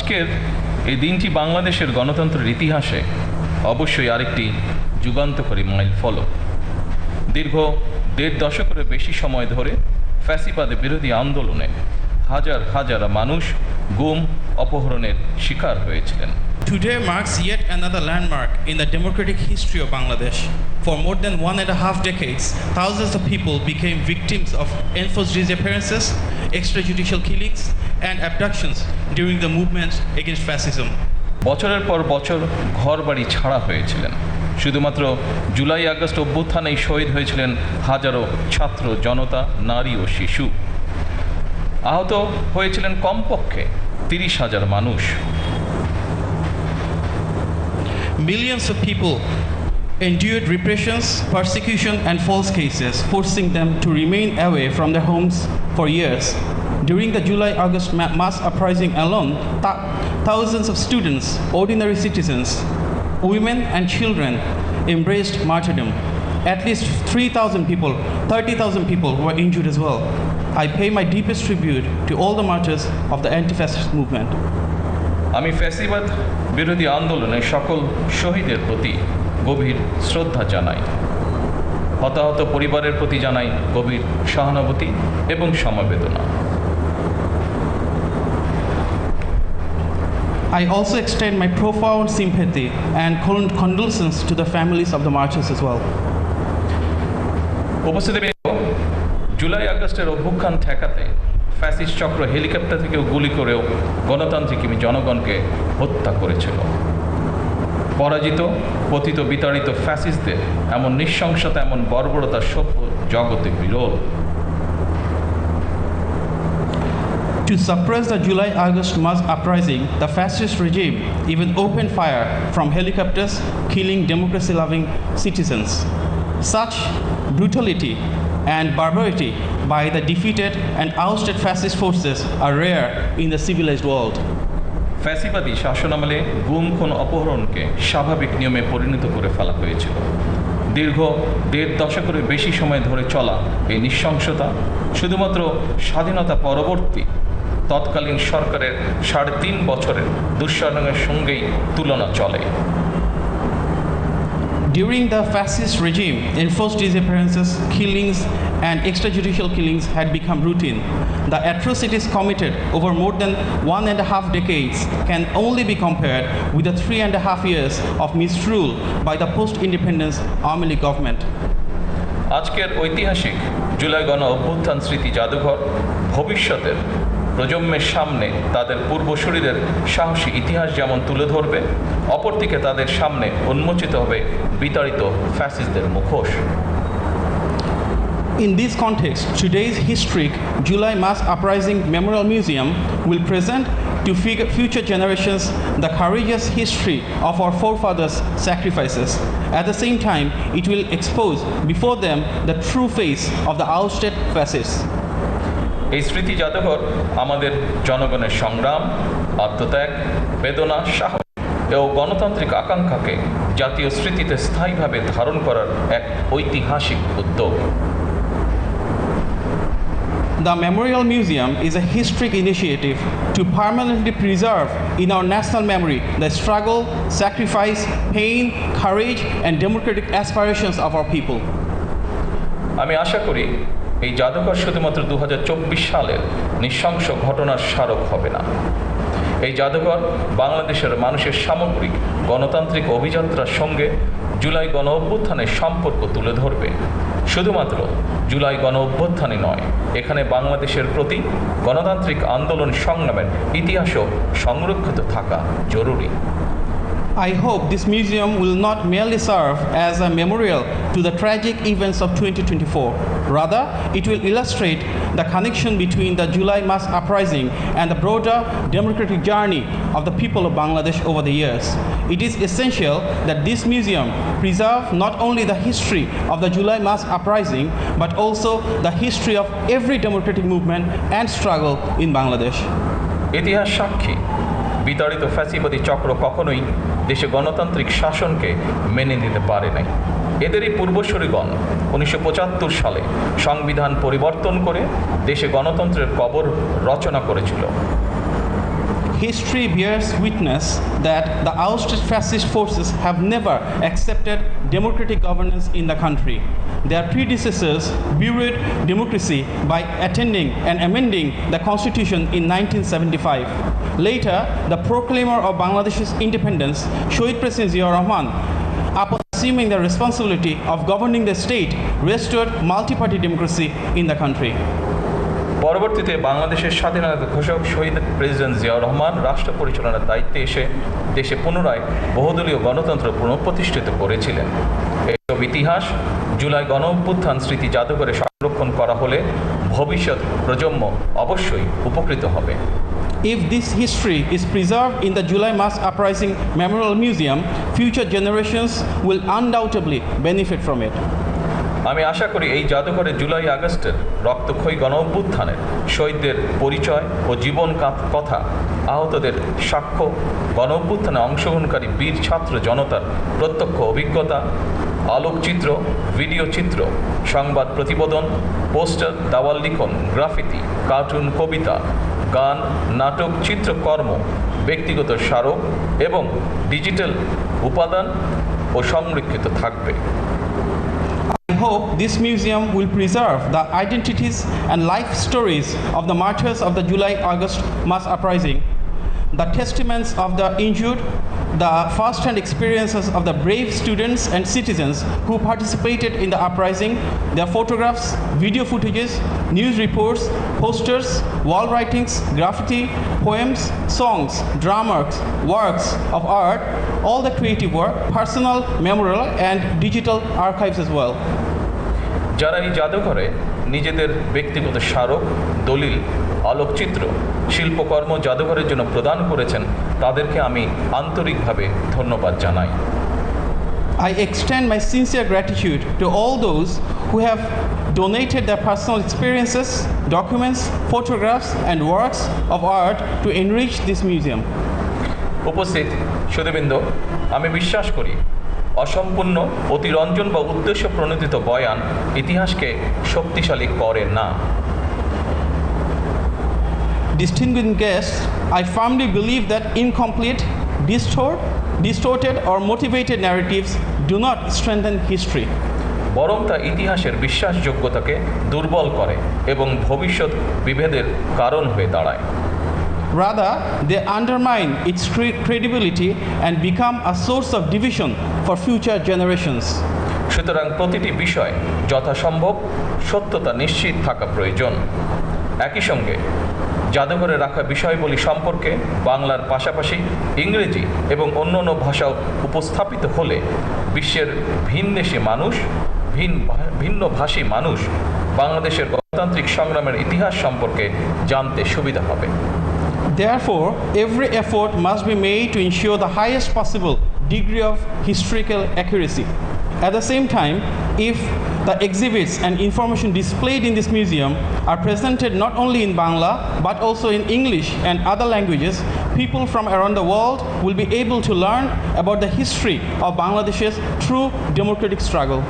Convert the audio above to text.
আজকের এই দিনটি বাংলাদেশের গণতন্ত্রের ইতিহাসে অবশ্যই আরেকটি যুগান্তকারী মাইলফলক। দীর্ঘ ১.৫ দশকের বেশি সময় ধরে ফ্যাসিবাদ বিরোধী আন্দোলনে হাজার হাজার মানুষ গুম অপহরণের শিকার হয়েছিলেন। Today marks yet another landmark in the democratic history of Bangladesh. For more than 1.5 decades, thousands of people became victims of enforced disappearances, extrajudicial killings, and abductions during the movement against fascism. বছরের পর বছর ঘরবাড়ি ছাড়া হয়েছিলেন। শুধুমাত্র July August অভ্যুত্থানেই শহীদ হয়েছিলেন হাজারো ছাত্র জনতা, নারী ও শিশু। আহত হয়েছিলেন কমপক্ষে ৩০,০০০ মানুষ। Millions of people endured repressions, persecution, and false cases, forcing them to remain away from their homes for years. During the July-August mass uprising alone, thousands of students, ordinary citizens, women, and children embraced martyrdom. At least 30,000 people were injured as well. I pay my deepest tribute to all the martyrs of the anti-fascist movement. আমি ফ্যাসিবাদ বিরোধী আন্দোলনের সকল শহীদের প্রতি গভীর শ্রদ্ধা জানাই। হতাহত পরিবারের প্রতি জানাই গভীর সহানুভূতি এবং সমবেদনা। I also extend my profound sympathy and condolences to the families of the martyrs as well. উপস্থিতি জুলাই আগস্টের অভ্যুত্থান ঠেকাতে ফ্যাসিস্ট চক্র হেলিকপ্টার থেকেও গুলি করেও গণতান্ত্রিক জনগণকে হত্যা করেছিল। পরাজিত, পতিত, বিতাড়িত ফ্যাসিস্টদের এমন নৃশংসতা, এমন বর্বরতা সভ্য জগতে বিরল। To suppress the July-August mass uprising, the fascist regime even opened fire from helicopters, killing democracy-loving citizens. Such brutality and barbarity by the defeated and ousted fascist forces are rare in the civilized world. ফ্যাসিবাদী শাসনামলে গুম, খুন, অপহরণকে স্বাভাবিক নিয়মে পরিণত করে ফেলা হয়েছিল। দীর্ঘ ১.৫ দশকের বেশি সময় ধরে চলা এই নৃশংসতা শুধুমাত্র স্বাধীনতা পরবর্তী তৎকালীন সরকারের ৩.৫ বছরের দুঃশাসনের সঙ্গেই তুলনা চলে। During the fascist regime, enforced disappearances, killings, and extrajudicial killings had become routine. The atrocities committed over more than 1.5 decades can only be compared with the 3.5 years of misrule by the post-independence Army League government. আজকের ঐতিহাসিক জুলাই গণ অভ্যুত্থান স্মৃতি জাদুঘর ভবিষ্যতের প্রজন্মের সামনে তাদের পূর্বসূরিদের সাহসী ইতিহাস যেমন তুলে ধরবে, অপরদিকে তাদের সামনে উন্মোচিত হবে বিতাড়িত ফ্যাসিস্টদের মুখোশ। In this context, today's historic July Mass Uprising Memorial Museum will present to future generations the courageous history of our forefathers' sacrifices. At the same time, it will expose before them the true face of the ousted fascists. এই স্মৃতি জাদুঘর আমাদের জনগণের সংগ্রাম, আত্মত্যাগ, বেদনা, সাহস ও গণতান্ত্রিক আকাঙ্ক্ষাকে জাতীয় স্মৃতিতে স্থায়ীভাবে ধারণ করার এক ঐতিহাসিক উদ্যোগ। The Memorial Museum is a historic initiative to permanently preserve in our national memory the struggle, sacrifice, pain, courage, and democratic aspirations of our people. আমি আশা করি এই জাদুঘর শুধুমাত্র ২০২৪ সালের নৃশংস ঘটনার স্মারক হবে না। এই জাদুঘর বাংলাদেশের মানুষের সামগ্রিক গণতান্ত্রিক অভিযাত্রার সঙ্গে জুলাই গণ অভ্যুত্থানের সম্পর্ক তুলে ধরবে। শুধুমাত্র জুলাই গণ অভ্যুত্থানই নয়, এখানে বাংলাদেশের প্রতি গণতান্ত্রিক আন্দোলন সংগ্রামের ইতিহাসও সংরক্ষিত থাকা জরুরি। I hope this museum will not merely serve as a memorial to the tragic events of 2024. Rather, it will illustrate the connection between the July mass uprising and the broader democratic journey of the people of Bangladesh over the years. It is essential that this museum preserve not only the history of the July mass uprising, but also the history of every democratic movement and struggle in Bangladesh. ইতিহাস সাক্ষী, বিতাড়িত ফ্যাসিবাদী চক্র কখনোই দেশে গণতান্ত্রিক শাসনকে মেনে নিতে পারে নাই। এদেরই পূর্বসূরিগণ 1975 সালে সংবিধান পরিবর্তন করে দেশে গণতন্ত্রের কবর রচনা করেছিল। history bears witness that the ousted fascist forces have never accepted democratic governance in the country. Their predecessors buried democracy by attending and amending the constitution in 1975. Later, the proclaimer of Bangladesh's independence, Shohid President Ziaur Rahman, upon assuming the responsibility of governing the state, restored multi-party democracy in the country. পরবর্তীতে বাংলাদেশের স্বাধীনতা ঘোষক শহীদ president Ziaur Rahman রাষ্ট্র পরিচালনার দায়িত্বে এসে দেশে পুনরায় বহুদলীয় গণতন্ত্র পুনঃপ্রতিষ্ঠিত করেছিলেন। এইসব ইতিহাস জুলাই গণঅভ্যুত্থান স্মৃতি জাদুঘরে সংরক্ষণ করা হলে ভবিষ্যৎ প্রজন্ম অবশ্যই উপকৃত হবে। If this history is preserved in the July Mass Uprising Memorial Museum, future generations will undoubtedly benefit from it. আমি আশা করি এই জাদুঘরে জুলাই আগস্টের রক্তক্ষয়ী গণঅভ্যুত্থানের শহীদদের পরিচয় ও জীবন কথা, আহতদের সাক্ষ্য, গণঅভ্যুত্থানে অংশগ্রহণকারী বীর ছাত্র জনতার প্রত্যক্ষ অভিজ্ঞতা, আলোকচিত্র, ভিডিও চিত্র, সংবাদ প্রতিবেদন, পোস্টার, দাওয়াল লিখন, গ্রাফিতি, কার্টুন, কবিতা, গান, নাটক, চিত্রকর্ম, ব্যক্তিগত স্মারক এবং ডিজিটাল উপাদান ও সংরক্ষিত থাকবে। I hope this museum will preserve the identities and life stories of the martyrs of the July-August mass uprising, the testaments of the injured, the first-hand experiences of the brave students and citizens who participated in the uprising, their photographs, video footages, news reports, posters, wall writings, graffiti, poems, songs, dramas, works of art, all the creative work, personal memorial and digital archives as well. যারা এই জাদুঘরে নিজেদের ব্যক্তিগত স্মারক, দলিল, আলোকচিত্র, শিল্পকর্ম জাদুঘরের জন্য প্রদান করেছেন তাদেরকে আমি আন্তরিকভাবে ধন্যবাদ জানাই। I extend my sincere gratitude to all those who have donated their personal experiences, documents, photographs and works of art to enrich this museum. উপস্থিত সুধীবৃন্দ, আমি বিশ্বাস করি অসম্পূর্ণ, অতিরঞ্জন বা উদ্দেশ্য প্রণোদিত বয়ান ইতিহাসকে শক্তিশালী করে না। Distinguished guests, I firmly believe that incomplete, distorted or motivated narratives do not strengthen history. বরং তা ইতিহাসের বিশ্বাসযোগ্যতাকে দুর্বল করে এবং ভবিষ্যৎ বিভেদের কারণ হয়ে দাঁড়ায়। Rather, they undermine its credibility and become a source of division for future generations. সুতরাং প্রতিটি বিষয় যথাসম্ভব সত্যতা নিশ্চিত থাকা প্রয়োজন। একই সঙ্গে জাদুঘরে রাখা বিষয়বলী সম্পর্কে বাংলার পাশাপাশি ইংরেজি এবং অন্যান্য ভাষাও উপস্থাপিত হলে বিশ্বের ভিনদেশী মানুষ, ভিন্নভাষী মানুষ বাংলাদেশের গণতান্ত্রিক সংগ্রামের ইতিহাস সম্পর্কে জানতে সুবিধা হবে। Therefore, every effort must be made to ensure the highest possible degree of historical accuracy. At the same time, if the exhibits and information displayed in this museum are presented not only in Bangla but also in English and other languages, people from around the world will be able to learn about the history of Bangladesh's true democratic struggle.